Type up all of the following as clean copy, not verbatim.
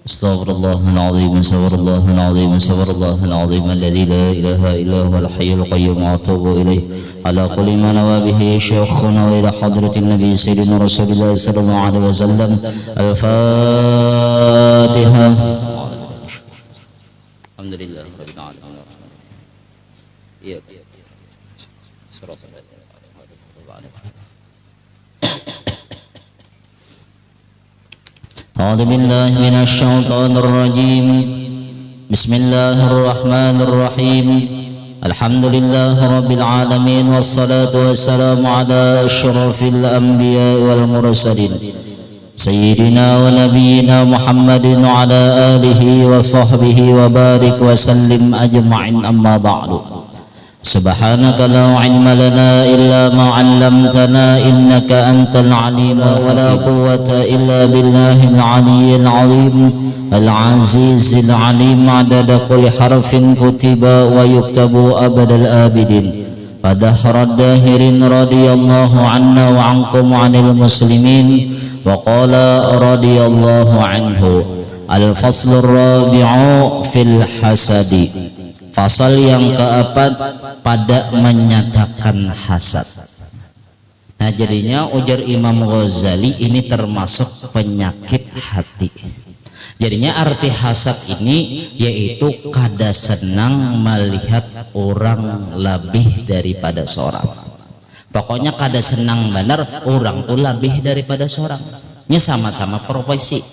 استغفر الله العظيم استغفر الله العظيم استغفر الله العظيم الذي لا اله الا هو الحي القيوم واتوب اليه على كل ما نوى به شيخنا والى حضره النبي سيدنا رسول الله صلى الله عليه وسلم. الفاتحه. الحمد لله رب العالمين. أعوذ بالله من الشيطان الرجيم. بسم الله الرحمن الرحيم. الحمد لله رب العالمين والصلاة والسلام على أشرف الأنبياء والمرسلين سيدنا ونبينا محمد وعلى آله وصحبه وبارك وسلم أجمعين. أما بعد، سبحانك لا علم لنا إلا ما علمتنا إنك أنت العليم ولا قوة إلا بالله العلي العظيم العزيز العليم عدد كل حرف كتب ويكتب أبد الآبدين ودهر الداهرين. رضي الله عنا وعنكم عن المسلمين. وقال رضي الله عنه: الفصل الرابع في الحسد. Pasal yang keempat pada menyatakan hasad. Nah, jadinya ujar Imam Ghazali ini termasuk penyakit hati. Jadinya arti hasad ini yaitu kada senang melihat orang lebih daripada seorang. Pokoknya kada senang benar orang tuh lebih daripada seorang. Nya sama-sama profesi.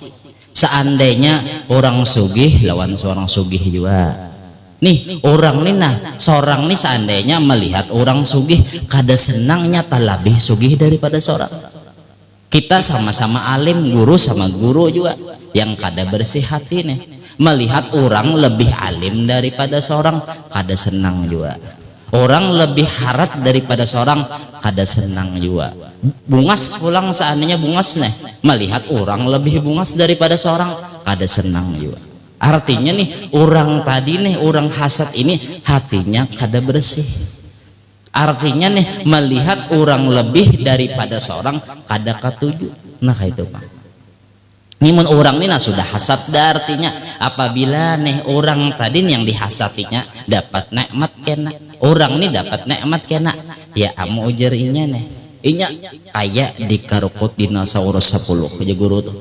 Seandainya orang sugih lawan seorang sugih juga. Nih orang nih seorang nih seandainya melihat orang sugih kada senangnya tak lebih sugih daripada seorang. Kita sama-sama alim, guru sama guru juga yang kada bersih hati nih melihat orang lebih alim daripada seorang kada senang juga. Orang lebih harat daripada seorang kada senang juga. Bungas pulang seandainya bungas nih melihat orang lebih bungas daripada seorang kada senang juga. Artinya nih orang tadi nih orang hasad ini hatinya kada bersih. Artinya nih melihat orang lebih daripada seorang kada katuju. Nah kayak itu Pak. Nimun orang nih sudah hasad dah, artinya apabila nih orang tadi yang dihasatinya dapat nikmat kena. Orang nih dapat nikmat kena. Ya amu ujar inya nih. Inya kayak dikarukut dinosaurus 10 aja guru tuh.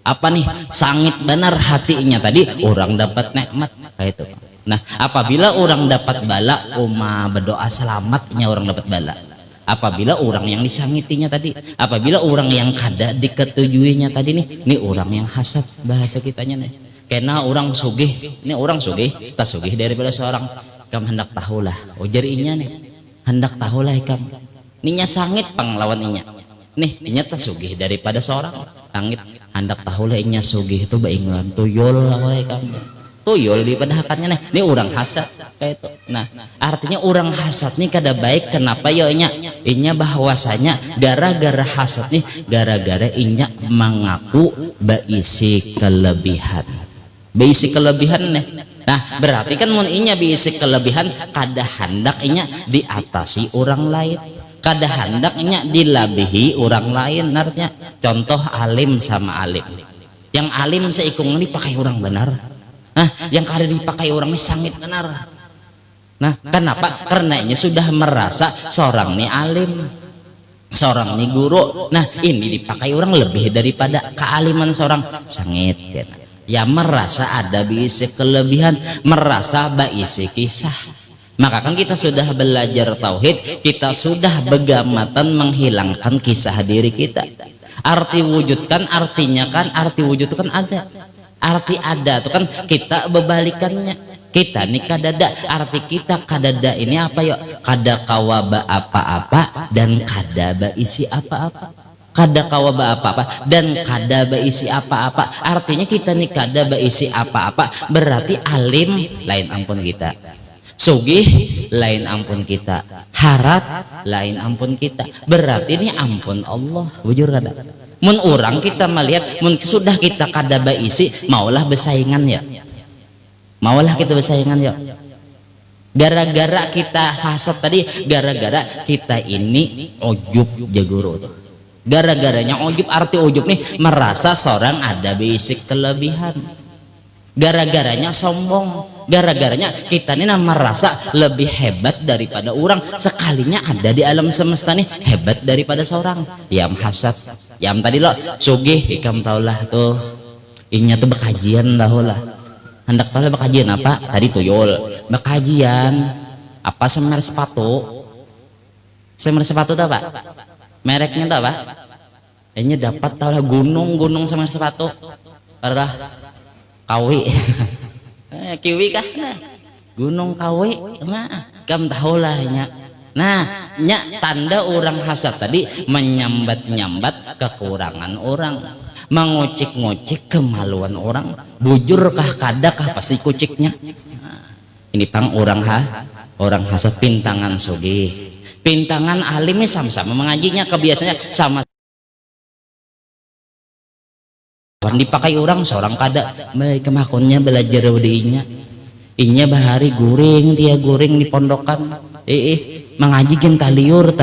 Apa nih sangit benar hatinya tadi orang dapat nikmat kayak itu. Nah apabila orang dapat bala berdoa selamatnya orang dapat bala. Apabila orang yang disangitinya tadi, apabila orang yang kada diketujuinya tadi nih orang yang hasad bahasa kitanya nih. Karena orang sugih, ini orang sugih tak sugih daripada seorang. Kam hendak tahulah ujar inya nih hendak tahulah ikam ninya sangit panglawan inya nih inya tak sugih daripada seorang sangit hendak tahulah inya sugih itu baingan tuyul awalnya kamu tuyul di padahakannya nih ini orang hasad kayak itu. Nah artinya orang hasad nih kada baik. Kenapa ya inya bahwasanya gara-gara hasad nih gara-gara inya mengaku baisi kelebihan nih. Nah berarti kan mun inya baisi kelebihan kada hendak inya diatasi orang lain, kada hendak inya dilabihi orang lain. Artinya contoh alim sama alim, yang alim seikung ini pakai orang benar. Nah yang kada dipakai orang ini sangit benar. Nah kenapa? Karena ini sudah merasa seorang ini alim, seorang ini guru. Nah ini dipakai orang lebih daripada kealiman seorang sangit ya. Ya merasa ada baisi kelebihan, merasa baisi kisah. Maka kan kita sudah belajar tauhid, kita sudah begamatan menghilangkan kisah diri kita. Arti wujudkan artinya kan arti wujud kan ada. Arti ada itu kan kita bebalikannya. Kita nih kadada, arti kita kadada ini apa yuk? Kada kawaba apa-apa dan kada baisi apa-apa. Kada kawaba apa-apa dan kada baisi apa-apa. Artinya kita nih kada baisi apa-apa berarti alim lain ampun kita, sugih lain ampun kita, harat lain ampun kita, berarti ini ampun Allah. Bujur kada mun orang kita melihat mun sudah kita kada baisi maulah bersaingan ya, maulah kita bersaingan ya. Gara-gara kita hasad tadi, gara-gara kita ini ujub jaguru tuh. Gara-garanya ujub, arti ujub nih merasa seorang ada basic kelebihan. Gara-garanya sombong, gara-garanya kita nih merasa lebih hebat daripada orang. Sekalinya ada di alam semesta nih hebat daripada seorang. Yam hasad, yam tadi lo sugih, ikam taulah tuh. Inya tuh bekajian tahu lah. Hendak tahu bekajian apa? Tadi tuyul. Bekajian apa semer sepatu? Semer sepatu tuh apa? Mereknya tuh apa? Kayaknya dapat tahu lah gunung semer sepatu. Artah Kawi. Kiwi kah? Nah. Gunung Kawi. Nah, kamu tahu lah nya. Nah, nya tanda orang hasad tadi menyambat-nyambat kekurangan orang, mengocik-ngocik kemaluan orang, bujurkah kadakah pasti kuciknya. Ini pang orang hasad pintangan sugih, pintangan alimnya sama-sama mengajinya, kebiasaannya sama dipakai orang seorang kada mereka makonnya belajar udinya inya bahari guring dia guring di pondokan mengajikan taliur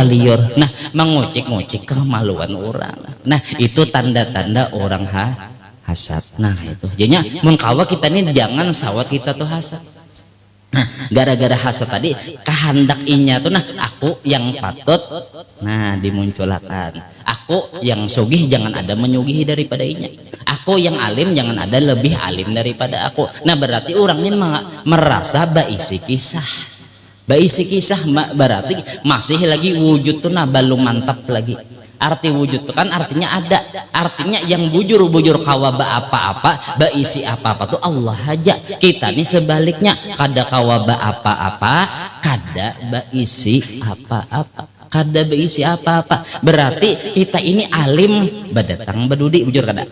nah mengocik-ngocik kemaluan orang. Nah itu tanda-tanda orang hasad. Nah itu jadinya mun kawa kita nih jangan sawat kita tuh hasad. Nah gara-gara hasad tadi kehendak inya tuh, nah aku yang patut nah dimunculkan, aku yang sugih jangan ada menyugihi daripada inya, aku yang alim jangan ada lebih alim daripada aku. Nah berarti orang ini merasa baisi kisah berarti masih lagi wujud tuh nah belum mantap lagi. Arti wujud itu kan artinya ada, artinya yang bujur-bujur kawaba apa-apa baisi apa-apa tuh Allah aja. Kita nih sebaliknya kada kawaba apa-apa kada baisi apa-apa, kada baisi apa-apa. Berarti kita ini alim badatang badudi bujur kada.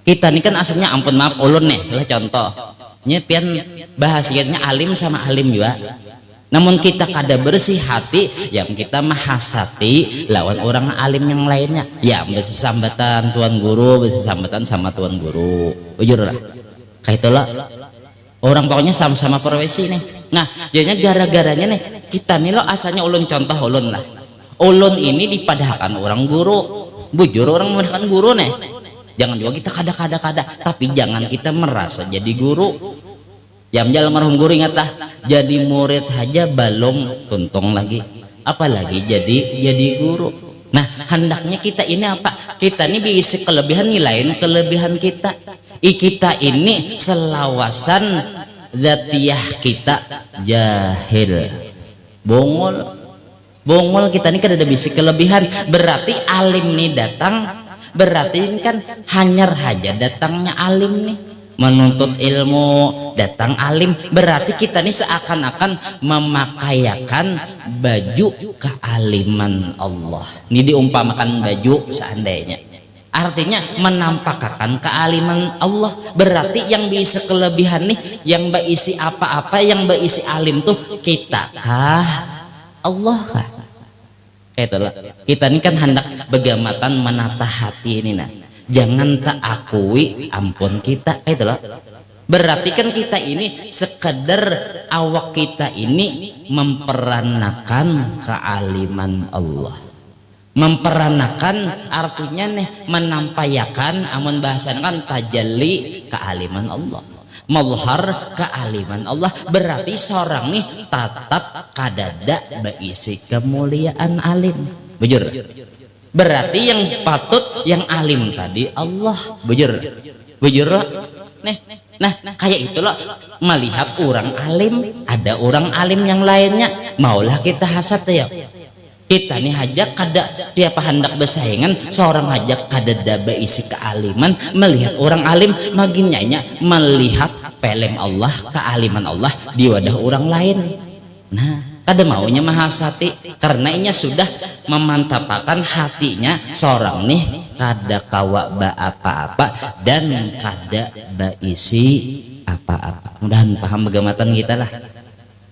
Kita ini kan asalnya ampun maaf ulun nih lah contoh nyepian bahasanya alim sama alim juga. Namun kita kada bersih hati yang kita mahasati lawan orang alim yang lainnya, ya besi sambatan tuan guru, besi sambatan sama tuan guru, ujur lah kayak itulah orang pokoknya sama-sama profesi nih. Nah jadinya gara-garanya nih kita nih lo asalnya ulun contoh ulun lah, ulun ini dipadahkan orang guru, bujur orang memudahkan guru nih. Jangan juga kita kada tapi jangan kita merasa jadi guru. Yang jalan marhum guru ingatlah, jadi murid aja belum tuntung lagi, apalagi jadi guru. Nah hendaknya kita ini apa? Kita ini bisa kelebihan nilaiin kelebihan kita. Kita ini selawasan zatiyah kita jahil, bongol kita ini kan ada bisa kelebihan. Berarti alim nih datang, berarti ini kan hanyar aja datangnya alim nih. Menuntut ilmu datang alim, berarti kita nih seakan-akan memakaikan baju kealiman Allah. Ini diumpamakan baju seandainya, artinya menampakkan kealiman Allah. Berarti yang bisa kelebihan nih, yang berisi apa-apa, yang berisi alim tuh kita kah Allah kah? Itulah kita ini kan hendak begamatan menata hati ini nah. Jangan tak akui ampun kita, itulah. Berarti kan kita ini sekedar awak kita ini memperanakan kealiman Allah. Memperanakan artinya nih menampayakan, amun bahasan kan tajalli kealiman Allah, mazhar kealiman Allah. Berarti seorang nih tatap kadada berisi kemuliaan alim, bujur. Berarti yang patut yang alim tadi Allah, bujur nih. Nah kayak itulah melihat orang alim, ada orang alim yang lainnya maulah kita hasad ya. Kita nih hajak kada tiap hendak bersaingan, seorang hajak kada daba isi kealiman, melihat orang alim maginyanya melihat pelem Allah, kealiman Allah di wadah orang lain. Nah kada maunya mahasati karena inya sudah memantapakan hatinya seorang nih kada kawa ba apa-apa dan kada baisi apa-apa. Mudahan paham begamatan kita lah.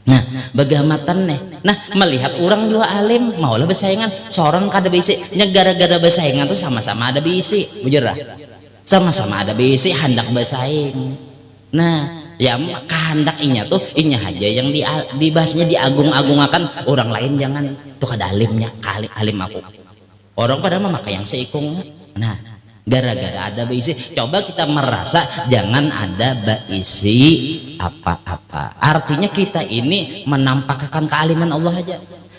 Nah begamatan nih, nah melihat orang juga alim maulah bersaingan, seorang kada baisi nya gara-gara bersaingan tuh sama-sama ada baisi, bujur lah, sama-sama ada baisi hendak bersaing. Nah ya kehendak inya tuh inya aja yang dibahasnya diagung-agungkan, orang lain jangan tuh kada alimnya, alim aku Orang pada memakai yang seikung. Nah, gara-gara ada baisi, coba kita merasa jangan ada baisi apa-apa. Artinya kita ini menampakkan kealiman Allah aja,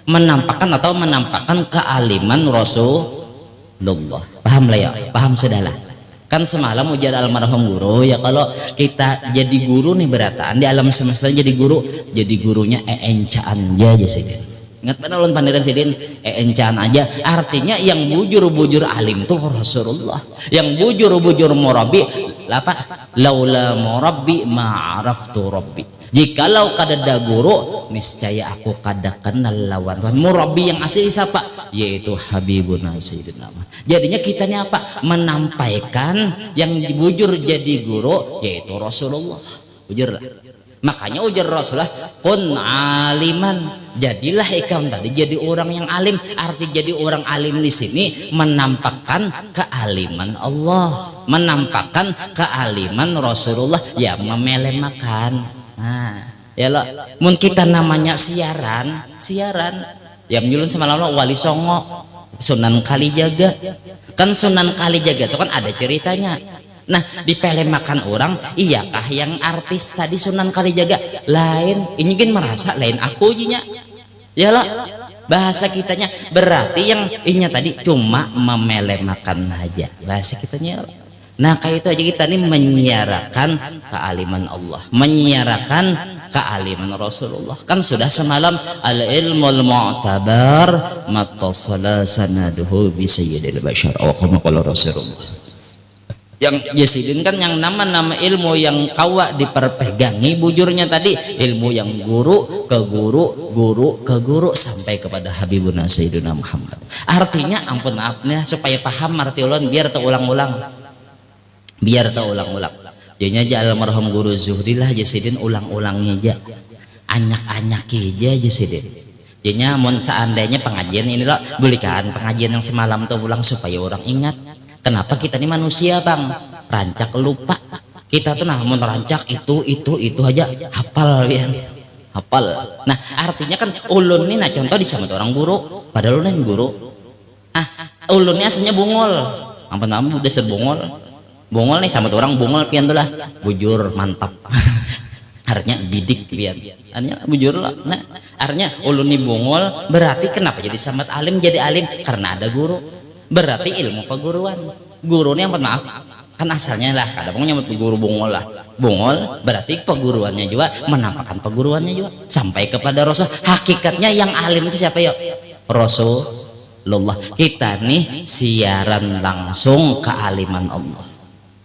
menampakkan kealiman Rasulullah. Paham lah ya, paham sudahlah. Kan semalam ujar almarhum guru ya, kalau kita jadi guru nih berataan di alam semesta, jadi gurunya encaan aja sih. Ingat pada ulun pandiran sidin encaan aja. Artinya yang bujur alim tuh Rasulullah, yang bujur murabi apa, laula murabbi ma'araftu rabbi. Jikalau kadada guru niscaya aku kada kenal lawan Tuhan. Murabi yang asli siapa? Yaitu Habibuna Sayyidina. Jadinya kita ini apa? Menampaikan yang bujur jadi guru yaitu Rasulullah. Bujur lah. Makanya ujar Rasulullah, kun aliman, jadilah ikam tadi jadi orang yang alim. Arti jadi orang alim di sini menampakkan kealiman Allah, menampakkan kealiman Rasulullah, ya memelemakan. Nah, ya lo, mun kita namanya siaran, ya menyulun semalam Wali Songo, Sunan Kalijaga. Kan Sunan Kalijaga itu kan ada ceritanya. Nah, dipelemakan orang, iyakah yang artis tadi Sunan Kalijaga lain, ini kan merasa lain aku jinya. Ya lo, bahasa kitanya berarti yang inya tadi cuma memelemakan aja bahasa kitanya. Nah, kayak itu aja kita nih menyiarakan kealiman Allah, menyiarakan kealiman Rasulullah. Kan sudah semalam al ilmul mu'tabar mattasala sanaduhu bi sayyidil bashar wa qala Rasulullah. Yang jasidin kan yang nama-nama ilmu yang kawa diperpegangi bujurnya tadi, ilmu yang guru ke guru sampai kepada Habibuna Sayyidina Muhammad. Artinya ampun maafnya supaya paham arti ulun biar terulang-ulang. Jadinya aja almarhum guru Zuhri lah jasidin ulang-ulangnya aja, anyak-anyak aja jasidin. Jadinya mun seandainya pengajian ini loh, belikan pengajian yang semalam tuh ulang supaya orang ingat. Kenapa kita ini manusia bang, rancak lupa. Kita tuh namun rancak itu aja hafal ya, hafal. Nah artinya kan ulun ini, nah contoh di sama orang guru, padahal ulun guru. Ulun ini aslinya bungol, ampun udah bungol nih sama orang bungol pian tuh lah, bujur mantap. Artinya bidik pian, artinya bujur lah. Nah artinya ulun ini bungol, berarti kenapa jadi samat alim, jadi alim karena ada guru. Berarti ilmu peguruan, guru ini yang maaf kan asalnya lah kadang nyebut guru bungol lah, bungol berarti peguruannya juga menampakkan peguruannya juga sampai kepada Rasul. Hakikatnya yang alim itu siapa ya? Rasulullah. Kita nih siaran langsung kealiman Allah,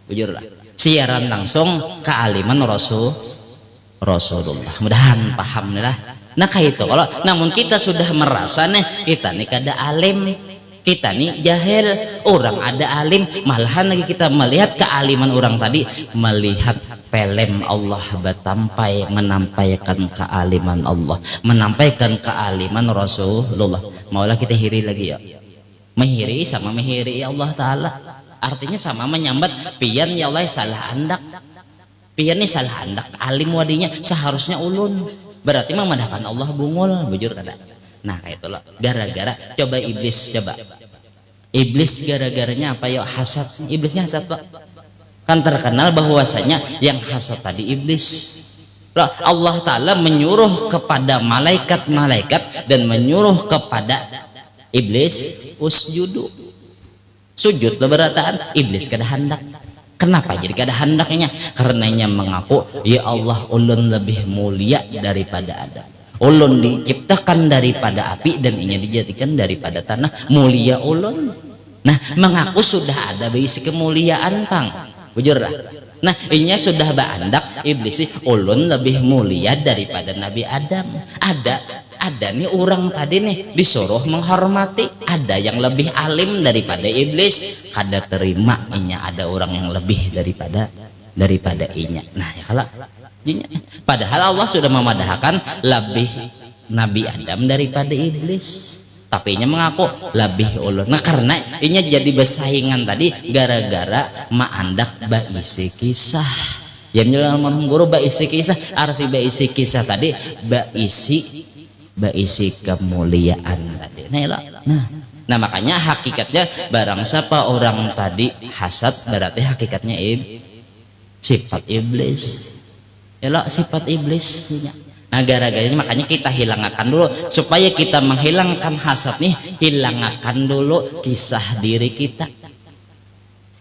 bujur lah, siaran langsung kealiman Rasulullah. Mudahan paham nih lah. Nah kayak itu kalau namun kita sudah merasa nih kita nih kada alim, kita nih jahil, orang ada alim, malahan lagi kita melihat kealiman orang tadi, melihat pelem Allah batampai menampaikan kealiman Allah, menampaikan kealiman Rasulullah. Maulah kita hiri lagi ya, mehiri sama mehiri Allah Ta'ala, artinya sama menyambat pian ya Allah salah andak, pian nih salah andak alim wadinya seharusnya ulun, berarti memadahkan Allah bungul, bujur kada. Nah kayak itulah gara-gara coba iblis gara-garanya apa ya? Hasad. Iblisnya hasad Pak. Kan terkenal bahwasanya yang hasad tadi iblis. Allah Ta'ala menyuruh kepada malaikat-malaikat dan menyuruh kepada iblis usjudu, sujud berataan. Iblis kada hendak. Kenapa jadi kada hendaknya? Karenanya mengaku ya Allah ulun lebih mulia daripada Adam, ulun diciptakan daripada api dan inya dijadikan daripada tanah, mulia ulun. Nah mengaku sudah ada bisi kemuliaan Kang, bujur lah. Nah inya sudah berandak iblis ulun lebih mulia daripada Nabi Adam. Ada nih orang tadi nih disuruh menghormati, ada yang lebih alim daripada iblis, kada terima inya ada orang yang lebih daripada inya. Nah ya kalau padahal Allah sudah memadahkan lebih Nabi Adam daripada iblis, tapi inya mengaku lebih ulun. Nah karena inya jadi bersaingan tadi gara-gara maandak baisi kisah. Ya menjelaskan guru baisi kisah, arti baisi kisah tadi baisi kemuliaan tadi. Nah Nah makanya hakikatnya barang siapa orang tadi hasad berarti hakikatnya sifat iblis. Yalah sifat iblis. Nah gara-gara ini makanya kita hilangkan dulu supaya kita menghilangkan hasad nih, hilangkan dulu kisah diri kita.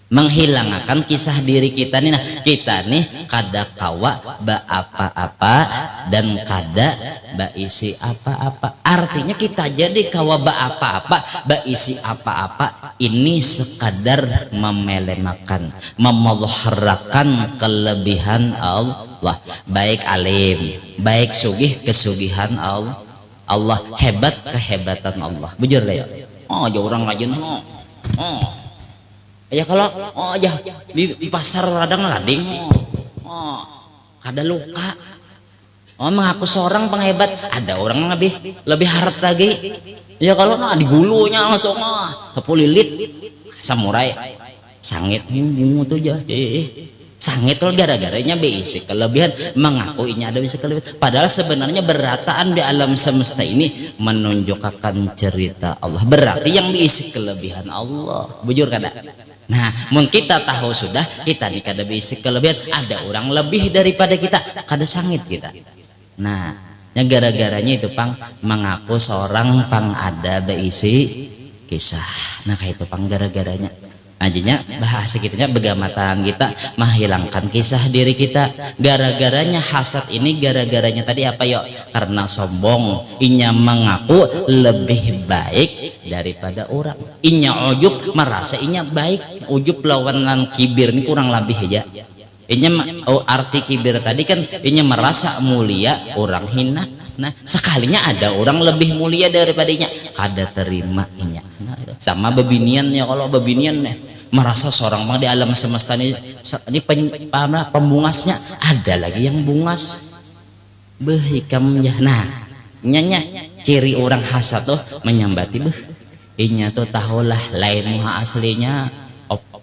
Menghilangkan kisah diri kita nih. Nah kita nih kada kawa ba apa-apa dan kada ba isi apa-apa. Artinya kita jadi kawa ba apa-apa ba isi apa-apa ini sekadar memelemakan, memeliharakan kelebihan Allah, baik alim, baik sugih kesugihan Allah, hebat kehebatan Allah. Bujur ya. Oh aja orang rajin ya kalau aja di pasar radang lading ada luka mengaku seorang penghebat, ada orang lebih harap lagi ya kalau di gulunya langsung sepulilit samurai sangit mutu aja sangit tuh gara-garanya bisi kelebihan mengaku ini ada bisa kelebihan, padahal sebenarnya berataan di alam semesta ini menunjukkan cerita Allah, berarti yang diisi kelebihan Allah. Bujur kada. Nah mungkin kita tahu sudah kita nih kada bisa kelebihan, ada orang lebih daripada kita, kada sangit kita. Nah yang gara-garanya itu pang mengaku seorang pang ada beisi kisah. Nah kayak itu pang gara-garanya. Ajinya bahasa kitanya begamatan kita menghilangkan kisah diri kita. Gara-garanya hasad ini gara-garanya tadi apa yuk? Karena sombong, inya mengaku lebih baik daripada orang. Inya ujub merasa inya baik. Ujub lawan kibir ini kurang lebih aja. Inya arti kibir tadi kan inya merasa mulia, orang hina. Nah sekalinya ada orang lebih mulia daripadanya, kada terima inya. Nah, sama bebinian ya, kalau bebinian nih merasa seorang bang di alam semesta ini pembungasnya ada lagi yang bungas behikamnya. Nah nyanya ciri orang hasad tuh menyambati inya tuh tahulah lain muha aslinya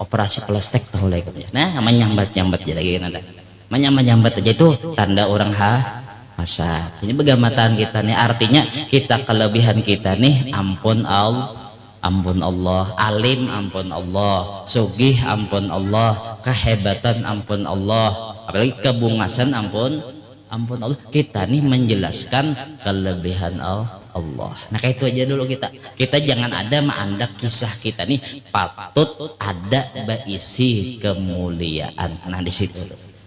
operasi plastik tahu lagi. Nah menyambat lagi nada menyambat aja itu tanda orang hasad. Ini begamatan kita nih, artinya kita kelebihan kita nih ampun Allah, alim ampun Allah, sugih ampun Allah, kehebatan ampun Allah, apalagi kebungasan ampun Allah. Kita nih menjelaskan kelebihan Allah. Nah kayak itu aja dulu kita jangan ada mengandak kisah kita nih patut ada berisi kemuliaan. Nah di situ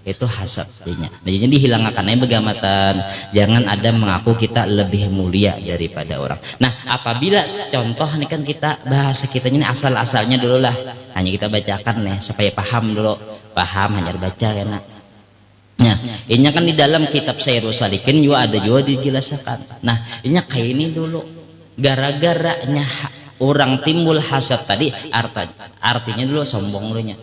itu hasadnya. Nah, jadi dihilangkan begamatan, jangan ada mengaku kita lebih mulia daripada orang. Nah apabila contoh ini kan kita bahasa kita ini asal-asalnya dulu lah, hanya kita bacakan nih supaya paham dulu, paham hanya baca ya nak. Nah ini kan di dalam kitab Sayyidus Salikin juga ada juga dijelaskan. Nah ini kayak ini dulu, gara-garanya orang timbul hasad tadi artinya dulu sombong dulunya,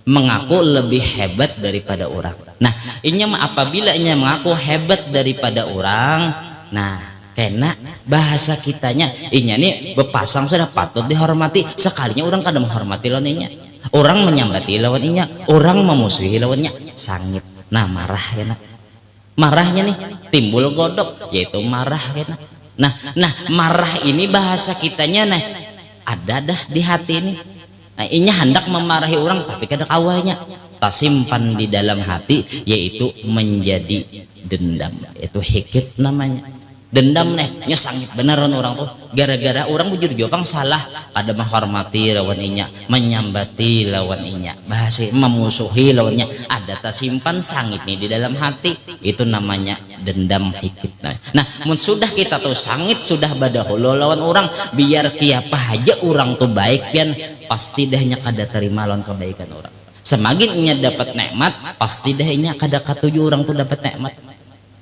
mengaku lebih hebat daripada orang. Nah ini apabila ini mengaku hebat daripada orang, nah kena bahasa kitanya ini nih berpasang sudah patut dihormati, sekalinya orang kadang menghormati lawannya, orang menyambati lawannya, orang memusuhi lawannya, sangit. Nah marah kena, marahnya nih timbul godok yaitu marah kena. Nah marah ini bahasa kitanya nah ada dah di hati ini. Nah ini hendak memarahi orang tapi kada kawanya tersimpan di dalam hati, yaitu menjadi dendam, itu hikit namanya. Dendam nih sangit beneran orang tuh gara-gara orang bujur jopang salah ada menghormati lawan inya, menyambati lawan inya, bahasa memusuhi lawannya, ada tersimpan sangit nih di dalam hati, itu namanya dendam hikit. Nah sudah kita tuh sangit sudah badahulu lawan orang, biar kiapa aja orang tuh baik pian pasti dahnya kada terima lawan kebaikan orang. Semakin inya dapat nikmat pasti dahnya kada katuju orang tuh dapat nikmat.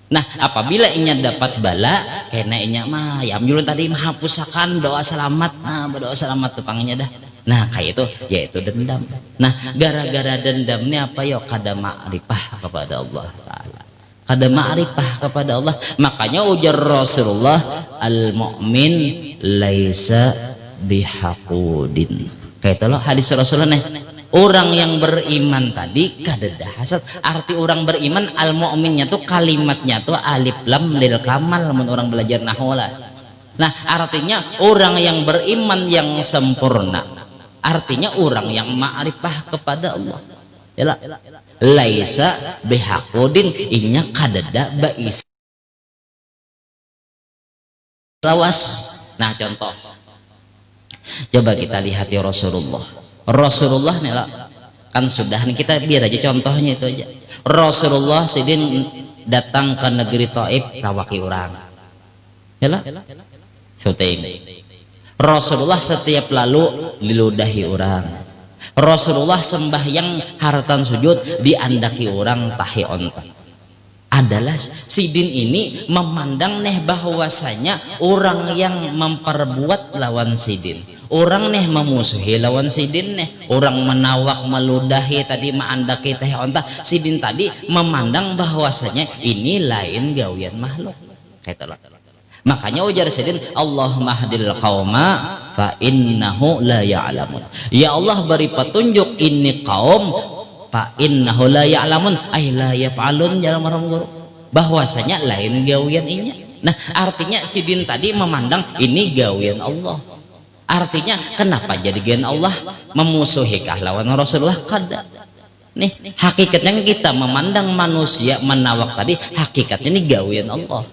Nah apabila inya dapat bala kena inya mah ya amjulun tadi menghapusakan doa selamat. Nah berdoa selamat tuh panggilnya dah. Nah kayak itu yaitu dendam. Nah gara-gara dendam ini apa ya, kada ma'rifah kepada Allah Ta'ala, kada ma'rifah kepada Allah. Makanya ujar Rasulullah, al mu'min laisa bihaqudin. Kayak itu loh hadis Rasulullah nih. Orang yang beriman tadi kada hasad. Arti orang beriman al mu'minnya tuh kalimatnya tuh alif lam lil kamal, mun orang belajar nahwu lah. Nah, artinya orang yang beriman yang sempurna, artinya orang yang ma'rifah kepada Allah. Yalah, laisa bihaqudin inya kadada bais lawas. Nah, contoh. Coba kita lihat ya Rasulullah. Rasulullah nih lah, kan sudah nih kita biar aja contohnya itu aja. Rasulullah sidin datang ke negeri Taif tawaki orang. Yalah. Syuting. Rasulullah setiap lalu diludahi orang. Rasulullah sembahyang haratan sujud diandaki orang tahi onta. Adalah sidin ini memandang neh bahwasanya orang yang memperbuat lawan sidin, orang neh memusuhi lawan sidin neh, orang menawak meludahi tadi maandaki tahi onta sidin tadi memandang bahwasanya ini lain gawian makhluk. Kayak makanya ujar sidin, Allahumma hadil qauma fa innahu la ya'lamun. Ya Allah beri petunjuk ini kaum fa innahu la ya'lamun ay la yaf'alun jalan marang guru, bahwasanya lain gawian inya. Nah, artinya sidin tadi memandang ini gawian Allah. Artinya kenapa jadi gawian Allah memusuhi lawan Rasulullah kada. Nih, hakikatnya kita memandang manusia menawak tadi hakikatnya ini gawian Allah.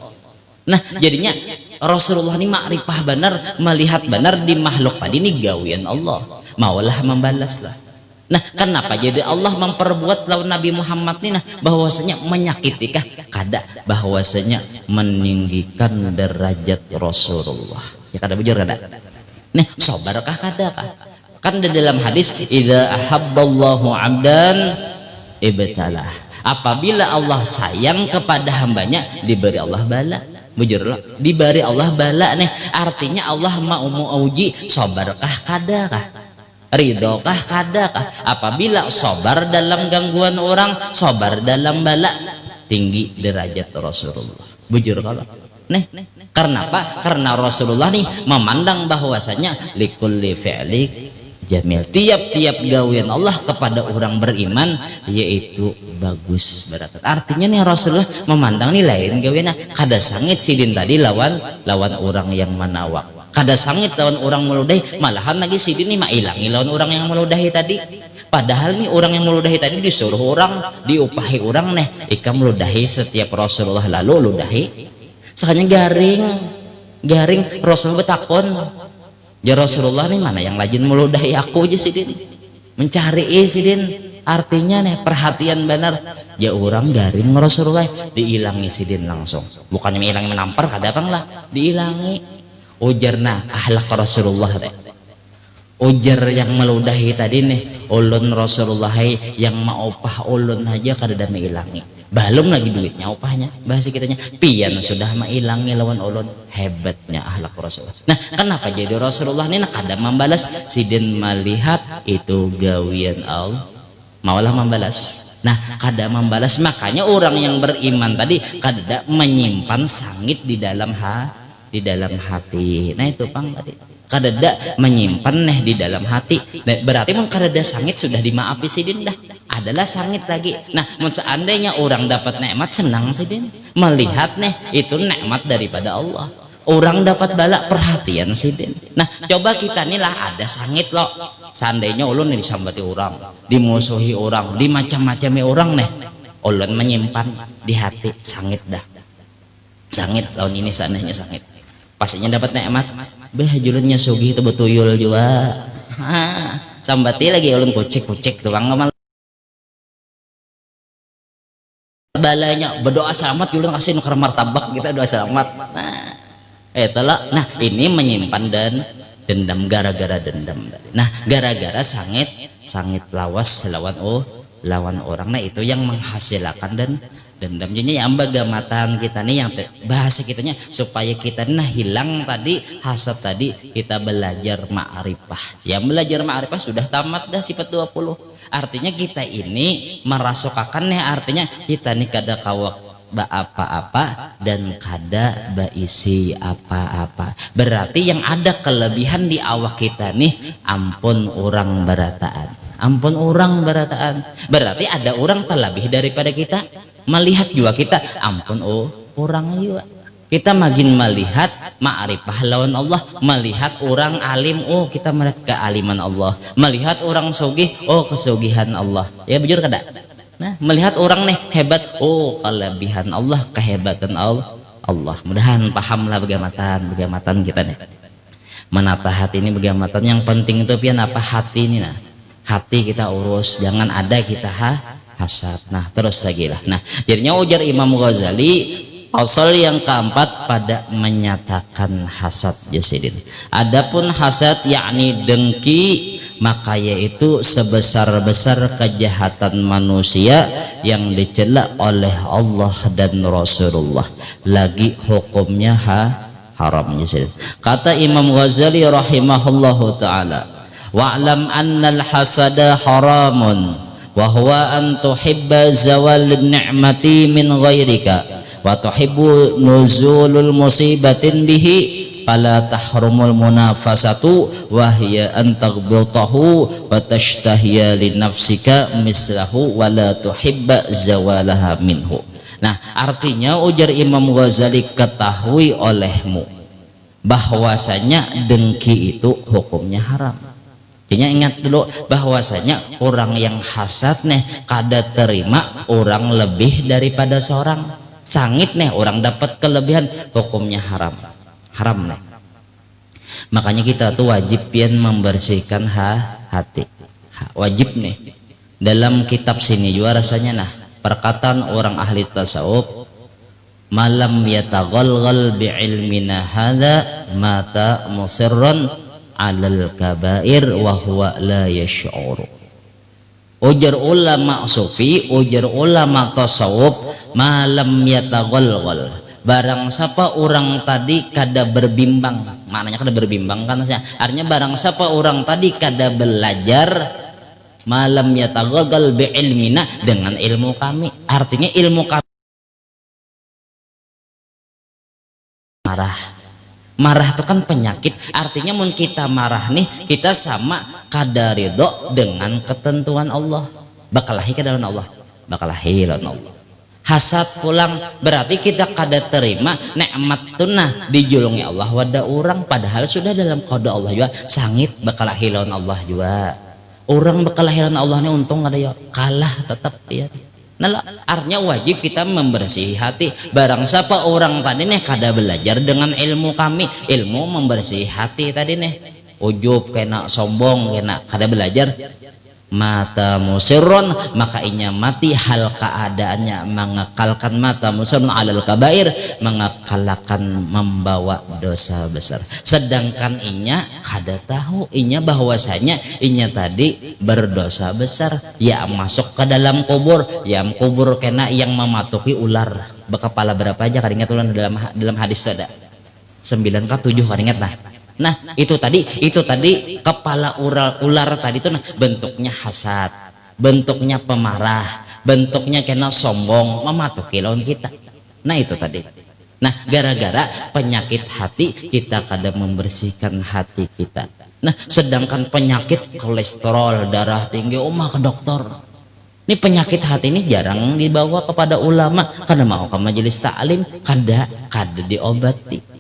Nah, jadinya Rasulullah ini makrifah benar, melihat benar di makhluk tadi ini gawian Allah, maulah membalaslah. Nah, kenapa jadi Allah memperbuat lawan Nabi Muhammad ini nah, bahwasanya menyakitikah kada, bahwasanya meninggikan derajat Rasulullah ya kada bujur kada. Nih, sabarkah kada kah? Kan di dalam hadis idza ahabballahu 'abdan ibtalah, apabila Allah sayang kepada hambanya diberi Allah bala. Bujurlah, diberi Allah bala nih, artinya Allah mau uji sabarkah kadakah, ridhokah kadakah. Apabila sabar dalam gangguan orang, sabar dalam bala, tinggi derajat Rasulullah. Bujur kalau nih, karena apa? Karena Rasulullah nih memandang bahwasanya likulli fi'li jamil, tiap-tiap gawian Allah kepada orang beriman yaitu bagus berakat. Artinya nih Rasulullah memandang nih lain gawiannya kada sangit sidin tadi lawan orang yang menawak, kada sangit lawan orang meludahi, malahan lagi sidin nih mailangi lawan orang yang meludahi tadi. Padahal nih orang yang meludahi tadi disuruh orang, diupahi orang nih ika meludahi setiap Rasulullah lalu ludahi. Sekalinya garing Rasulullah betakon, ya Rasulullah nih mana yang rajin meludahi aku aja sidin, mencari sidin, artinya nih perhatian benar. Ya orang garing Rasulullah diilangi sidin langsung, bukannya mengilangi menampar kadang lah diilangi. Ujarna ahlak Rasulullah teh, ujar yang meludahi tadi nih ulun Rasulullah yang maupah ulun aja kada mengilangi, belum lagi duitnya upahnya, bahasa kitanya pian sudah mengilangi lawan ulun. Hebatnya ahlak Rasulullah. Nah, kenapa jadi Rasulullah ini kada membalas, sidin melihat itu gawian Allah maulah membalas. Nah, kada membalas, makanya orang yang beriman tadi kada menyimpan sangit di dalam hati. Nah, itu pang tadi kadada menyimpan nih di dalam hati. Berarti mun kadada sangit sudah dimaafi sidin dah, adalah sangit lagi. Nah, mun seandainya orang dapat nikmat senang sidin, melihat nih itu nikmat daripada Allah. Orang dapat bala perhatian sidin. Nah, coba kita nih lah ada sangit loh. Seandainya ulun nih disambati orang, dimusuhi orang, dimacam-macami orang nih, ulun menyimpan di hati sangit dah. Sangit tahun ini seandainya sangit. Pastinya dapat nikmat. Beh julunnya sugi itu betuyul juga. Sambati lagi ulun kucek tuh bang ngamal. Balanya berdoa selamat julun kasih nuker martabak kita doa selamat. Nah ini menyimpan dan dendam gara-gara dendam. Nah gara-gara sangit lawas lawan orang. Nah itu yang menghasilkan dan dendam. Jadi yang bagamatan kita nih yang bahasa kitanya supaya kita nah hilang tadi hasad tadi, kita belajar ma'rifah. Yang belajar ma'rifah sudah tamat dah sifat 20. Artinya kita ini merasukakan nih, artinya kita nih kada kawak apa-apa dan kada baisi apa-apa. Berarti yang ada kelebihan di awak kita nih ampun orang berataan. Ampun orang berataan. Berarti ada orang terlebih daripada kita. Melihat juga kita ampun orang juga. Kita makin melihat ma'rifah lawan Allah, melihat orang alim, oh kita melihat kealiman Allah, melihat orang sugih, oh kesugihan Allah, ya bujur kada. Nah, melihat orang nih hebat, oh kelebihan Allah, kehebatan Allah. Mudahan pahamlah bagaimana kita nih menata hati ini, bagaimana yang penting itu pian apa hati ini. Nah, hati kita urus, jangan ada kita hasad. Nah, terus lagi lah. Nah, jadinya ujar Imam Ghazali, asal yang keempat pada menyatakan hasad jasidin. Adapun hasad yakni dengki, maka yaitu sebesar-besar kejahatan manusia yang dicela oleh Allah dan Rasulullah, lagi hukumnya haram jasidin. Kata Imam Ghazali rahimahullahu taala, wa'lam annal hasada haramun wa huwa an tuhibba zawal ni'mati min ghairika wa tuhibbu nuzulul musibatin bihi fala tahrumul munafasatu wa hiya an taghbitahu wa tashtahiya li nafsika mislahu wa la tuhibba zawalaha minhu. Nah, artinya ujar Imam Ghazali, ketahui olehmu bahwasanya dengki itu hukumnya haram. Jadi ingat dulu bahwasanya orang yang hasad nih kada terima orang lebih daripada seorang. Sangit nih orang dapat kelebihan, hukumnya haram nih. Makanya kita tuh wajib pian membersihkan hati, wajib nih. Dalam kitab sini juga rasanya, nah perkataan orang ahli tasawuf, malam yataghalghal bi'ilmina hadza mata musirran alal kabair wa huwa la yash'uru. Ujar ulama sufi, ujar ulama tasawuf, malam yataghalghal, barang siapa orang tadi kada berbimbang. Maknanya kada berbimbang kan, artinya barang siapa orang tadi kada belajar, malam yataghalghal bi ilmina, dengan ilmu kami. Artinya ilmu kami marah itu kan penyakit. Artinya mun kita marah nih, kita sama kada ridho dengan ketentuan Allah, bakalahi ke dalam Allah, bakalahi lawan Allah. Hasad pulang berarti kita kada terima nikmat tunah dijulungi Allah wada orang, padahal sudah dalam qada Allah juga sangit bakalahi lawan Allah juga. Orang bakalahi lawan Allah ini untung ada ya kalah tetap ya. Nah, artinya wajib kita membersih hati. Barang siapa orang tadi nih kada belajar dengan ilmu kami, ilmu membersih hati tadi nih, ujub kena sombong kena kada belajar, mata musirron, maka inya mati hal keadaannya mengekalkan mata musirron alal kabair, mengekalkan membawa dosa besar. Sedangkan inya kada tahu inya bahwasanya inya tadi berdosa besar, ya masuk ke dalam kubur, ya kubur kena yang mematuhi ular berkepala berapa aja kada ingat ular, dalam hadis ada 9 ke 7 kada ingat. Nah itu tadi kepala ular tadi itu, nah bentuknya hasad, bentuknya pemarah, bentuknya kena sombong, mematuhi lawan kita. Nah itu tadi. Nah gara-gara penyakit hati kita kadang membersihkan hati kita. Nah sedangkan penyakit kolesterol, darah tinggi, mah ke dokter. Ini penyakit hati ini jarang dibawa kepada ulama, karena mau ke majelis taklim, kada diobati.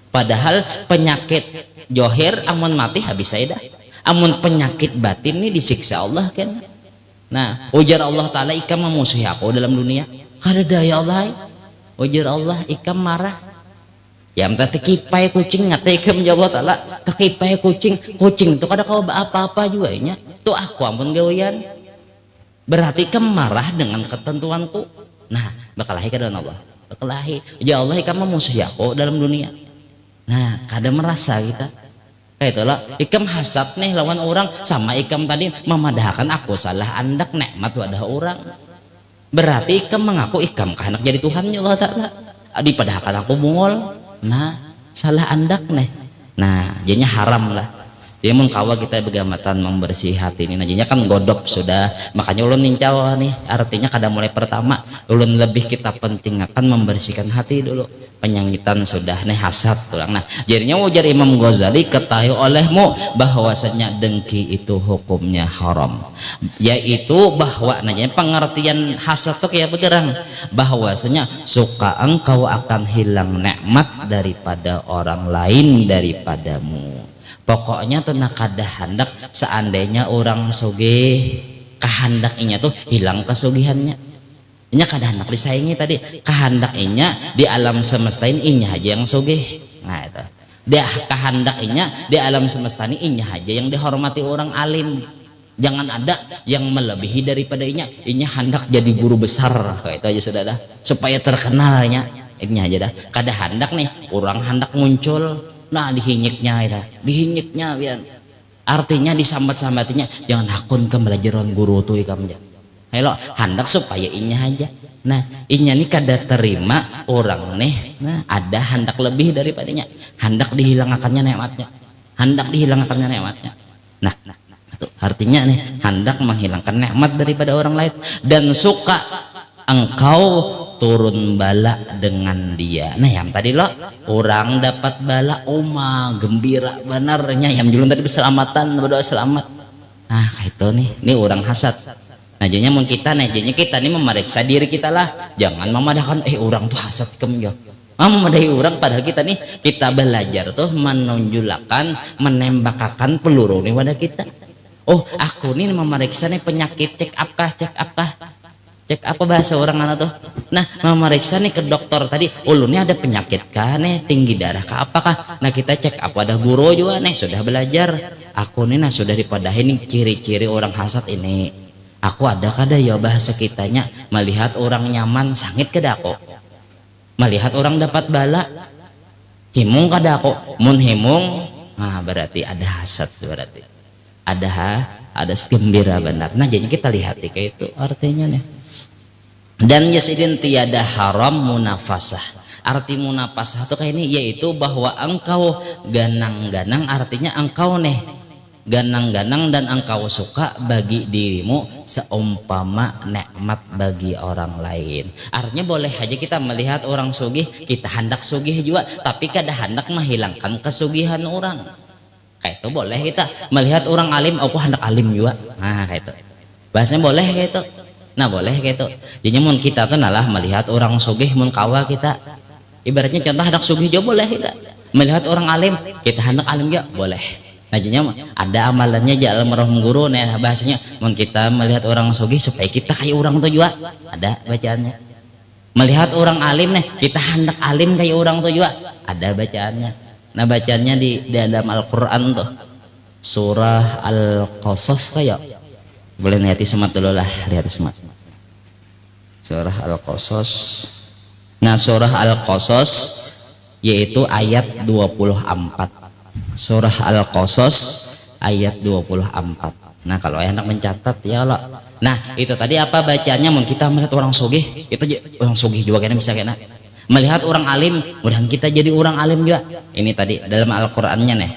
Padahal penyakit johir amun mati habis saya dah, amun penyakit batin ini disiksa Allah kan. Nah ujar Allah Ta'ala, ikam memusuhi aku dalam dunia, kada daya Allah. Ujar Allah, ikam marah ya minta tekipai kucing, ngata ikam ya Allah Ta'ala tekipai kucing itu kada kau apa-apa juga nya tuh aku ampun gawian, berarti ikam marah dengan ketentuanku. Nah bakalahi kada Allah, bakalahi ya Allah ikam memusuhi aku dalam dunia. Nah kada merasa kita kayak itulah ikam hasad nih lawan orang, sama ikam tadi memadahkan aku salah andak nikmat wadah orang, berarti ikam mengaku ikam kehendak jadi Tuhan ya Allah Ta'ala, dipadahkan aku bungol. Nah salah andak nih, nah jadinya haram lah. Jadi mun kawa kita begamatan membersih hati ini najinya kan godok sudah, makanya ulun nincawa nih artinya kada mulai pertama ulun lebih kita penting akan membersihkan hati dulu, penyangitan sudah nih hasad tulang. Nah jadinya ujar Imam Ghazali, ketahui olehmu bahwasanya dengki itu hukumnya haram, yaitu bahwa najinya pengertian hasad tuh kayak begerang bahwasanya suka engkau akan hilang nikmat daripada orang lain daripadamu. Pokoknya tuh nak kada hendak seandainya orang sugih kehendaknya tuh hilang kesugihannya. Inya kada hendak disaingi tadi, kehendaknya di alam semesta ini inya aja yang sugih. Nah itu. Dia kehendaknya di alam semesta ini inya aja yang dihormati orang alim. Jangan ada yang melebihi daripada inya hendak jadi guru besar. Kayak itu aja sudah dah. Supaya terkenalnya inya aja dah. Kada hendak nih orang hendak muncul. Nah dihinyiknya ya, dihinyiknya biar artinya disambat-sambatinya jangan hakun ke belajaran guru tuh ikamnya. Hello hendak supaya inya aja. Nah inya nih kada terima orang nih, nah ada hendak lebih daripadanya, hendak dihilangkannya nikmatnya, hendak dihilangkannya nikmatnya. Nah itu artinya nih hendak menghilangkan nikmat daripada orang lain dan suka engkau turun bala dengan dia. Nah yang tadi lo orang dapat bala gembira benarnya yang julun tadi berselamatan berdoa selamat. Nah kayak itu nih ini orang hasad. Nah jadinya mun kita nih memeriksa diri kita lah, jangan memadahkan orang tuh hasad kem yo. Memadahi orang padahal kita nih kita belajar tuh menunjulakan menembakakan peluru nih pada kita. Oh aku nih memeriksa nih penyakit cek apa bahasa orang mana tuh. Nah memeriksa nih ke dokter tadi ulunnya ada penyakit kah nih, tinggi darah kah apakah. Nah kita cek apa, ada guru juga nih sudah belajar aku nih nah sudah dipadahin nih ciri-ciri orang hasad ini. Aku ada kada ya bahasa kitanya melihat orang nyaman sangit kada aku, melihat orang dapat bala himung kada aku, mun himung nah berarti ada hasad, berarti ada gembira benar. Nah jadi kita lihat kayak itu artinya nih. Dan yasidin tiada haram munafasah. Arti munafasah itu kayak ini, yaitu bahwa engkau ganang-ganang, artinya engkau nih ganang-ganang dan engkau suka bagi dirimu seumpama nikmat bagi orang lain. Artinya boleh aja kita melihat orang sugih, kita hendak sugih juga, tapi kada hendak menghilangkan kesugihan orang. Kayak itu boleh kita melihat orang alim, aku hendak alim juga. Nah kayak itu bahasanya boleh kayak itu. Nah boleh gitu. Jadi mun kita tuh nalah melihat orang sugih mun kawa kita, ibaratnya contoh hendak sugih juga boleh kita. Melihat orang alim, kita hendak alim juga boleh. Nah jadinya ada amalannya jalan meroh guru. Nah bahasanya mun kita melihat orang sugih supaya kita kayak orang tuh juga, ada bacaannya. Melihat orang alim nih, kita hendak alim kayak orang tuh juga, ada bacaannya. Nah bacaannya di dalam Al-Quran tuh surah Al-Qasas kayak boleh lihat semat dulu lah, lihat semat surah Al-Qasas. Nah surah Al-Qasas yaitu ayat 24, surah Al-Qasas ayat 24. Nah kalau hendak mencatat ya Allah. Nah itu tadi apa bacaannya, mun kita melihat orang sugih, itu orang sugih juga kena bisa kena melihat orang alim, mudahan kita jadi orang alim juga. Ini tadi dalam Al-Qur'annya nih.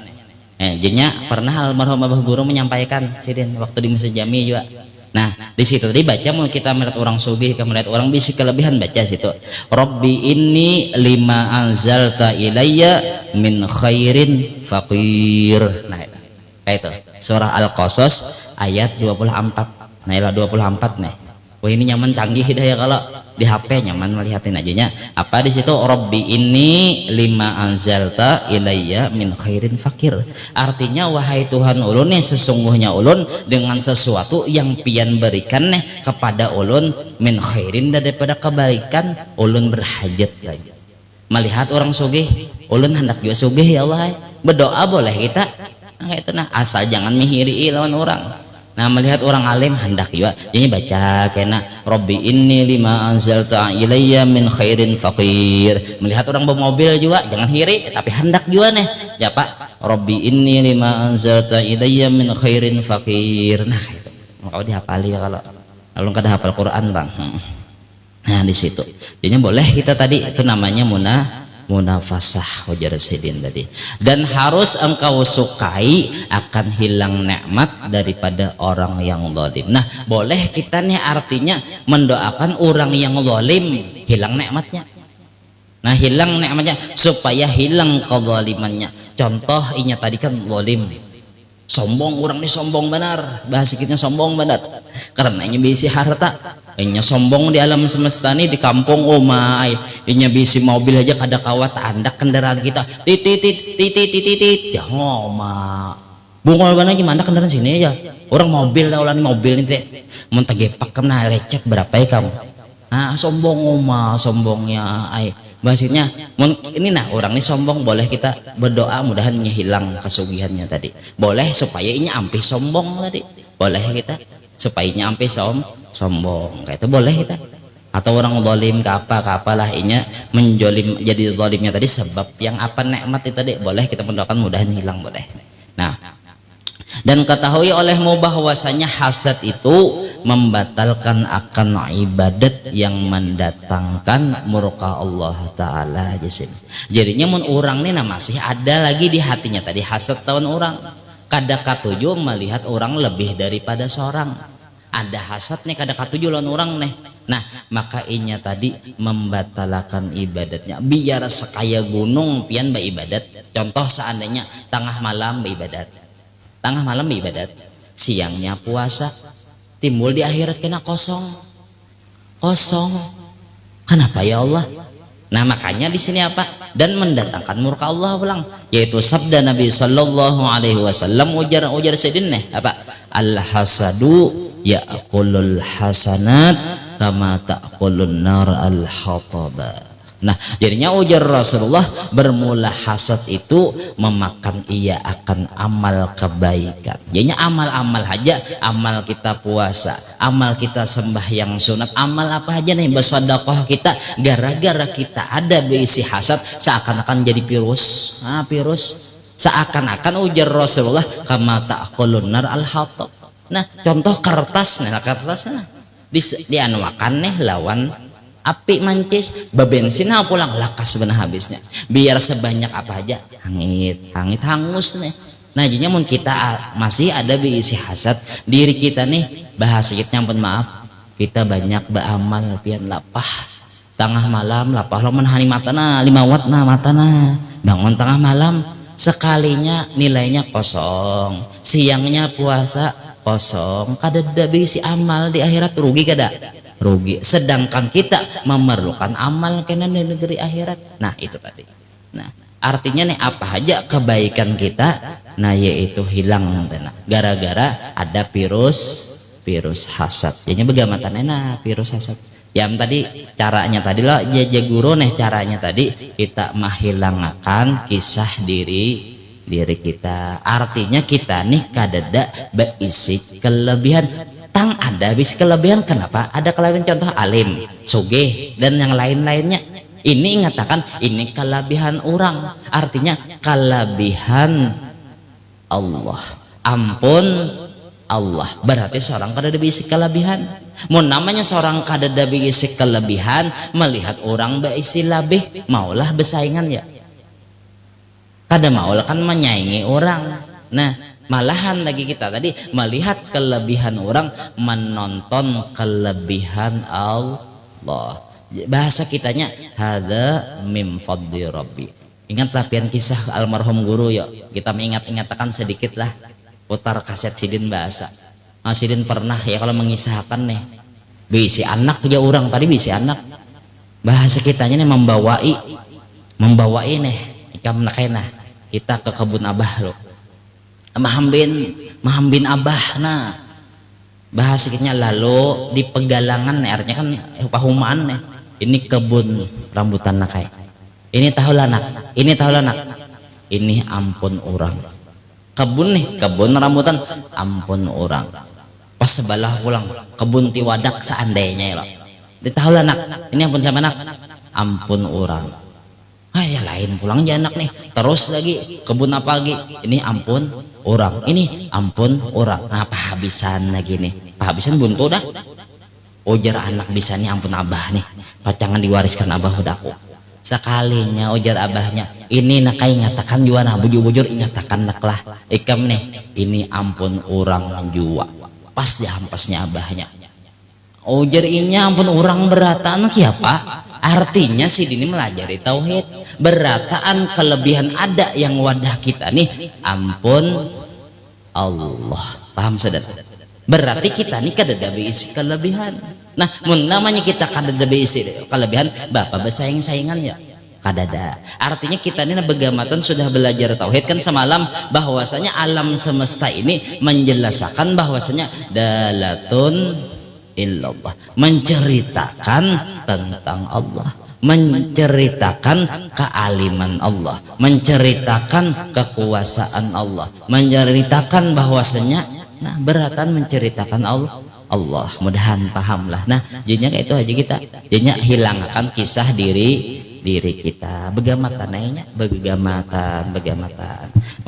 Jadinya pernah almarhum Abah Guru menyampaikan sidin waktu di Masjid Jami juga. Nah di situ tadi baca mau kita melihat orang sugih, melihat orang bisi kelebihan, baca situ Rabbi inni lima anzalta ilayya min khairin faqir. Nah kayak itu surah Al-Qasas ayat 24. Nah 24 nih. Wah ini nyaman canggih dah ya, kalau di HP nyaman melihatin ajanya. Apa di situ Rabbi ini lima anzalta ilayya min khairin fakir. Artinya wahai Tuhan ulun nih, sesungguhnya ulun dengan sesuatu yang pian berikan nih kepada ulun min khairin, daripada kebaikan ulun berhajat lagi. Melihat orang sugih, ulun hendak juga sugih ya Allah. Berdoa boleh kita. Nah itu nah asal jangan mihiri lawan orang. Nah melihat orang alim hendak juga jadi baca kena Rabbi inni lima anzalta ilayya min khairin faqir. Melihat orang bermobil juga jangan hiri, tapi hendak juga nih ya Pak Rabbi inni lima anzalta ilayya min khairin faqir. Nah itu kalau dihafali ya, kalau kada hafal Quran bang. Nah di situ jadinya boleh kita tadi itu namanya munafasah, ujar Sidin tadi. Dan harus engkau sukai akan hilang nikmat daripada orang yang zalim. Nah, boleh kita nih artinya mendoakan orang yang zalim hilang nikmatnya. Nah, hilang nikmatnya supaya hilang kezalimannya. Contoh inya tadi kan zalim, sombong, orang ini sombong benar, bahasa kita sombong benar karena ini bisi harta, ini sombong di alam semesta ini, di kampung umai ini bisi mobil aja kada kawat andak kendaraan kita titit ya ngoma bungol mana gimana kendaraan sini aja orang mobil dah ulang mobil ini mau tegepak kena lecet berapa ya kamu, nah sombong oma sombongnya bahasanya ini. Nah, orang ini sombong, boleh kita berdoa mudahan hilang kesugihannya tadi, boleh supaya ini ampih sombong tadi, boleh kita supaya ini ampih sombong kayak itu boleh kita. Atau orang zalim ke apalah inya menjolim jadi zalimnya tadi sebab yang apa nikmat itu tadi, boleh kita mendoakan mudahan hilang, boleh. Nah, dan ketahui olehmu bahwasanya hasad itu membatalkan akan ibadat yang mendatangkan murka Allah Ta'ala. Jadinya mun orang ini masih ada lagi di hatinya tadi hasad tahun orang, kada katuju melihat orang lebih daripada seorang, ada hasad nih kada katuju lawan orang nih. Nah, maka inya tadi membatalkan ibadatnya. Biar sekaya gunung pian beribadat, contoh seandainya tengah malam beribadat, tengah malam ibadat, siangnya puasa, timbul di akhirat kena kosong. Kenapa ya Allah? Nah, makanya di sini apa? Dan mendatangkan murka Allah pulang, yaitu sabda Nabi Sallallahu Alaihi Wasallam ujar sedineh apa? Al hasadu ya'kulul hasanat kama ta'kulun nar al hataba. Nah, jadinya ujar Rasulullah, bermula hasad itu memakan ia akan amal kebaikan. Jadinya amal-amal aja, amal kita puasa, amal kita sembahyang sunat, amal apa aja nih, bersedekah kita, gara-gara kita ada berisi hasad seakan-akan jadi virus. Nah, virus seakan-akan ujar Rasulullah kama ta'kulun nar al hatab. Nah, contoh kertas, nah kertasnya dianuakan nih lawan api mancis, bebensin pulang lakas benar habisnya, biar sebanyak apa aja hangit hangus nih. Nah, jadinya mun kita masih ada berisi hasad diri kita nih, bahasa kita pun maaf, kita banyak beramal pian lapah tengah malam, lapah lo menhani matana 5 watt nah matana bangun tengah malam, sekalinya nilainya kosong, siangnya puasa kosong, kada berisi amal di akhirat, rugi kada? Rugi. Sedangkan kita memerlukan amal kena di negeri akhirat. Nah, itu tadi. Nah, artinya nih apa aja kebaikan kita, nah yaitu hilang gara-gara ada virus hasad. Jadinya begamatan nah virus hasad. Yang tadi caranya tadi loh, jaja guru nih caranya tadi kita menghilangkan kisah diri kita. Artinya kita nih kadada berisi kelebihan. Tang ada bis kelebihan, kenapa ada kelebihan? Contoh alim, sugih dan yang lain-lainnya. Ini mengatakan ini kelebihan orang, artinya kelebihan Allah. Ampun Allah, berarti seorang kada bisa kelebihan. Mau namanya seorang kada bisa kelebihan, melihat orang berisi lebih, maulah bersaingan ya. Kada maulah kan menyaingi orang. Nah, malahan lagi kita tadi melihat kelebihan orang, menonton kelebihan Allah. Bahasa kitanya hada mim fadli rabbi. Ingat latihan kisah almarhum guru yuk, kita mengingat-ingatkan sedikit lah, putar kaset Sidin bahasa. Nah, Sidin pernah ya kalau mengisahkan nih bisi anak aja orang tadi bisi anak, bahasa kitanya nih membawai nih ikam nakena kita ke kebun abah loh, mahambin abah. Nah, bahasa kitanya lalu di pegalangan nih, artinya kan pahumaan nih, ini kebun rambutan nakai, ini tahu lanak, ini ampun orang, kebun nih kebun rambutan ampun orang, pas sebelah pulang kebun tiwadak seandainya ya ditahu lanak, ini ampun sama anak ampun orang. Ya lain pulang aja anak nih, terus lagi kebun apa lagi, ini ampun orang, ini ampun orang. Nah, pahabisan lagi nih, pahabisan buntu dah. Ujar anak bisa nih ampun abah nih, pacangan diwariskan abah udah aku Sekalinya ujar abahnya, ini nakai ngatakan juana bujur-bujur ingatakan naklah ikam nih, ini ampun orang jua. Pas dihampasnya abahnya. Ujar inya ampun orang berataan siapa? Artinya si dini melajari tauhid. Berataan kelebihan ada yang wadah kita nih, ampun Allah. Paham saudara? Berarti kita nih kadada isi kelebihan. Nah, mun namanya kita kadada isi kelebihan, bapak bersaing-saingan ya. Kadada. Artinya kita ini begamatan sudah belajar tauhid kan semalam, bahwasanya alam semesta ini menjelaskan bahwasanya dalatun illallah, menceritakan tentang Allah, menceritakan kealiman Allah, menceritakan kekuasaan Allah, menceritakan bahwasanya nah beratan menceritakan Allah. Mudahan pahamlah. Nah jadinya kayak itu aja kita, jadinya hilangkan kisah diri kita, begamatan nanya, begamatan.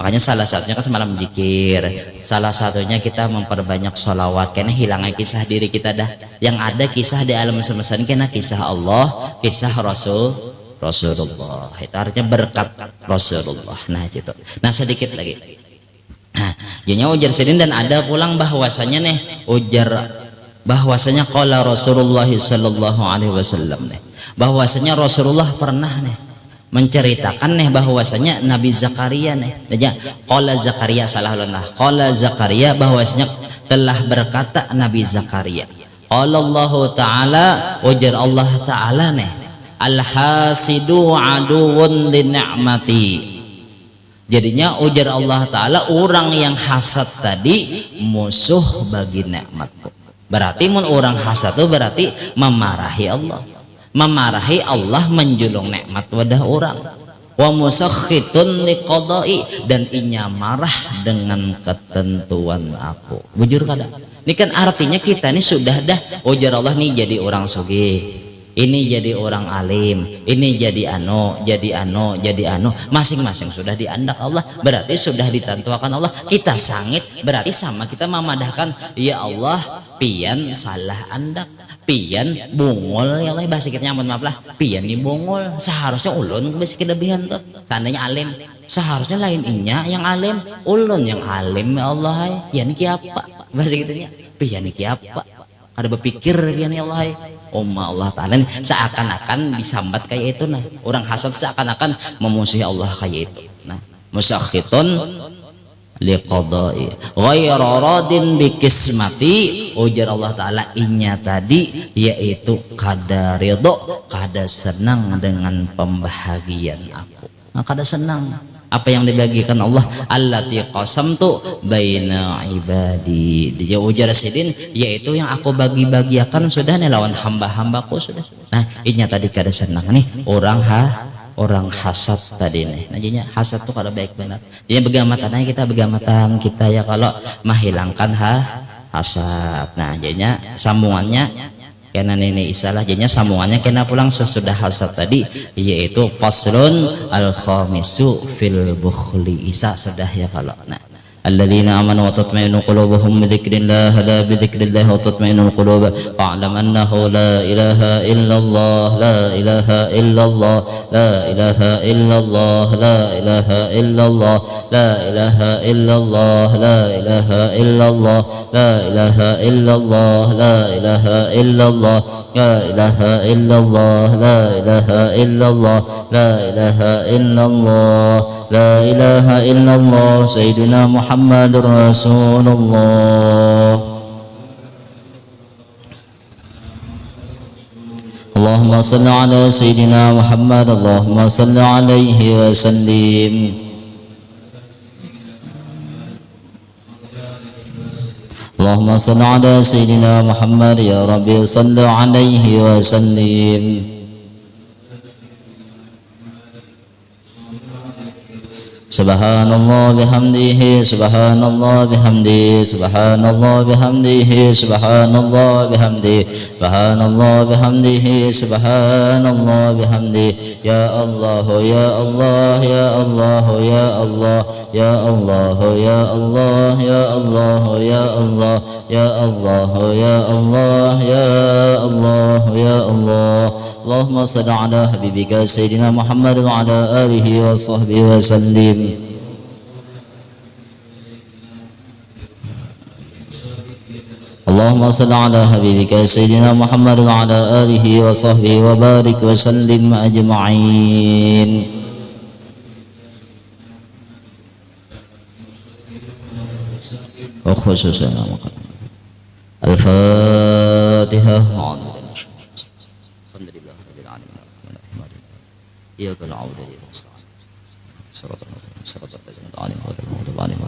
Makanya salah satunya kan semalam zikir, salah satunya kita memperbanyak sholawat karena hilangnya kisah diri kita dah. Yang ada kisah di alam semesta ini karena kisah Allah, kisah Rasulullah. Itu artinya berkat Rasulullah. Nah itu. Nah sedikit lagi. Nah, jadinya ujar sedin dan ada pulang bahwasanya nih ujar bahwasanya qala Rasulullah sallallahu alaihi wasallam nih, bahwasanya Rasulullah pernah nih menceritakan nih bahwasanya Nabi Zakaria nih, qala Zakaria qala Zakaria bahwasanya telah berkata Nabi Zakaria, qala Allah taala, ujar Allah taala nih, al hasidu aduwwun li ni'mati. Jadinya ujar Allah Ta'ala, orang yang hasad tadi musuh bagi nikmatku. Berarti mun orang hasad itu berarti memarahi Allah. Memarahi Allah menjulung nikmat wadah orang. Wa musakhitun liqadai, dan inya marah dengan ketentuan aku. Bujur kada? Ini kan artinya kita ini sudah dah ujar Allah nih jadi orang sugih. Ini jadi orang alim, ini jadi ano, masing-masing sudah diandak Allah, berarti sudah ditentukan Allah. Kita sangit berarti sama kita memadahkan, ya Allah pian salah andak, pian bungol ya Allah, bahasa kita nyaman maaf lah, pian ini bungol, seharusnya ulun besi kelebihan tuh, tandanya alim, seharusnya lain inya yang alim, ulun yang alim ya Allah, pian ini kiapa, bahasa kita pian ini kiapa, ada berpikir pian ya Allah. Allah Ta'ala seakan-akan disambat kayak itu. Nah orang hasad seakan-akan memusuhi Allah kayak itu. Nah musakhitun liqadai ghayra radin bikismati, ujar Allah Ta'ala inya tadi yaitu kada ridho, kada senang dengan pembahagian aku. Nah, kada senang apa yang dibagikan Allah, allati qasamtu baina ibadi, dia ujar sidin yaitu yang aku bagi-bagiakan sudah nih lawan hamba-hambaku sudah. Nah ini tadi kada senang nih orang hasad tadi nih. Nah jadinya hasad tuh kada baik benar. Jadi begamatan kita ya kalau menghilangkan hasad. Nah jadinya sambungannya karena ini istilah jadinya sambungannya kena pulang sesudah hasad tadi, yaitu faslun al khamisu fil bukhli. Isa sudah ya kalau. Nah alladzina amanu wa tatma'innu qulubuhum bi dzikrillah, la bi dzikrillah wa tatma'innul qulub, fa'lam annahu la ilaha illallah, la ilaha illallah, la ilaha illallah, la ilaha illallah, la ilaha illallah, la ilaha illallah, la ilaha illallah, la ilaha illallah, la ilaha illallah, la ilaha illallah, la ilaha illallah, la ilaha illallah, sayyidina Muhammadur Rasulullah. Allahumma salli ala sayyidina Muhammad, Allahumma salli alaihi wa sallim. Allahumma salli ala sayyidina Muhammad, ya Rabbi salli alaihi wa sallim. Subhanallah bihamdihi, subhanallah bihamdihi, subhanallah bihamdihi, subhanallah bihamdihi, subhanallah bihamdihi, subhanallah bihamdihi. Ya Allah, ya Allah, ya Allah, ya Allah, ya Allah, ya Allah, ya Allah, ya Allah, ya Allah, ya Allah, ya Allah, ya Allah. اللهم صل على حبيبك سيدنا محمد وعلى آله وصحبه وسلم. اللهم صل على حبيبك سيدنا محمد وعلى آله وصحبه وبارك وسلم أجمعين. وخصوصا الفاتحة. الحمد لله رب العالمين الرحمن الرحيم إياك نعبد وإياك نستعين صراط الذين أنعمت عليهم.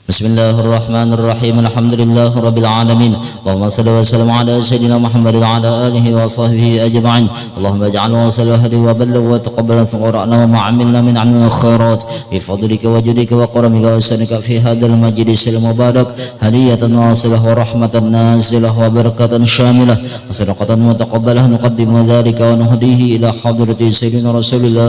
بسم الله الرحمن الرحيم الحمد لله رب العالمين اللهم صل وسلم على سيدنا محمد وعلى آله وصحبه أجمعين. اللهم اجعله وصل وهدي وبلغ وتقبل قرآننا وما عملنا من عمل الخيرات بفضلك وجودك وكرمك وإحسانك في هذا المجلس المبارك هدية واصلة ورحمة نازلة وبركة شاملة وصدقة متقبلة نقدم ذلك ونهديه إلى حضرة سيدنا رسول الله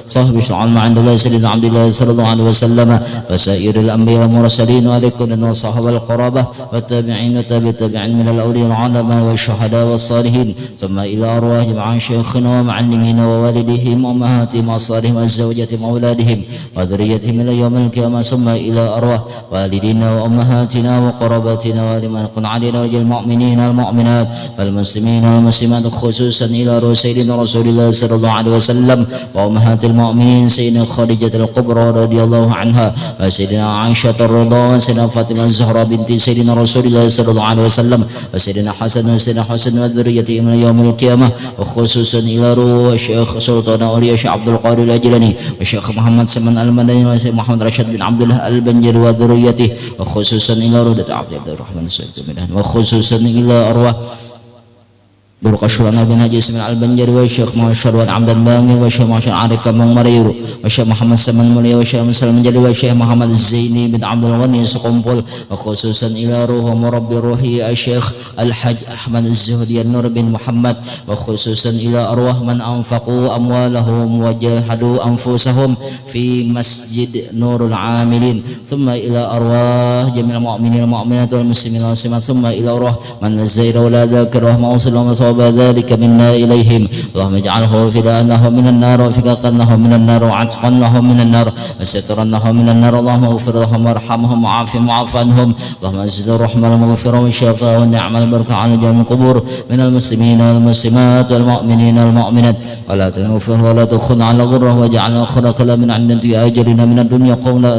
صاحب الشرع عند الله سيدنا عبد الله صلى الله عليه وسلم وسائر الأنبياء والمرسلين وعليكم وصحب القرابة والتابعين والتابعين من الأولياء العلماء والشهداء والصالحين ثم إلى أرواح جميع شيخنا ومعلمين ووالديهم وأمهاتهم وأصهارهم وزوجاتهم وأولادهم وذريتهم إلى يوم القيامة ثم إلى أرواح والدينا وأمهاتنا وقراباتنا ولمن يكن علينا وجل المؤمنين والمؤمنات والمسلمين والمسلمات خصوصا إلى روح سيدنا رسول الله صلى الله عليه وسلم وأمهات المؤمنين سيدنا خديجة الكبرى رضي الله عنها وسيدنا عائشة الرضا وسيدنا فاطمة الزهراء بنت سيدنا رسول الله صلى الله عليه وسلم وسيدنا حسن وسيدنا حسن وذريته من يوم القيامة وخصوصا إلى روح الشيخ سلطان أولياء الشيخ عبد القادر الأجلاني والشيخ محمد سمن المدني والشيخ محمد رشاد بن عبد الله البنجر وذريته وخصوصا إلى روح عبد الرحمن السيد وخصوصا إلى أرواح برقشورنا بن حجي اسماعيل البنجري والشيخ محمد شروان عبد الباقي والشيخ محمد عارف كمون مريرو والشيخ محمد سمن مولي والشيخ مسلم الجلي والشيخ محمد الزيني بن عبد الغني سقنبل وخصوصا إلى روح مربي روحي الشيخ الحج أحمد الزهدي النور بن محمد وخصوصا إلى أرواح من أنفقوا أموالهم وجاهدوا أنفسهم في مسجد نور العاملين ثم إلى أرواح جميع المؤمنين والمؤمنات والمسلمين والمسلمات ثم إلى أرواح من الزير ولا ذاكر وما وصل ذلك منا إليهم. اللهم اجعله فداءه من النار وفكاكنه من النار وعتقنه من النار وسترنه من النار. اللهم اغفر لهم وارحمهم وعافهم وعاف عنهم. اللهم ازد الرحمة والمغفرة والشفاء والنعمة والبركة على جميع القبور من المسلمين والمسلمات والمؤمنين والمؤمنات ولا تنفر ولا تخن على غره واجعلنا آخر كلامنا عند أجرنا من الدنيا قول لا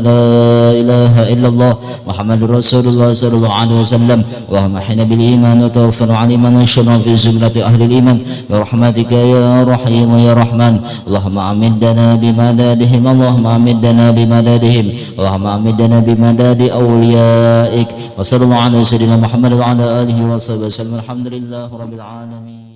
إله إلا الله محمد رسول الله صلى الله عليه وسلم. اللهم احينا بالإيمان وتوفنا على من نشر في زمرة أهل الإيمان برحمتك يا رحيم يا رحمن. اللهم أمدنا بمدادهم اللهم أمدنا بمدادهم اللهم أمدنا بمداد أوليائك وصلى الله على سيدنا محمد وعلى آله وصحبه وسلم. الحمد لله رب العالمين.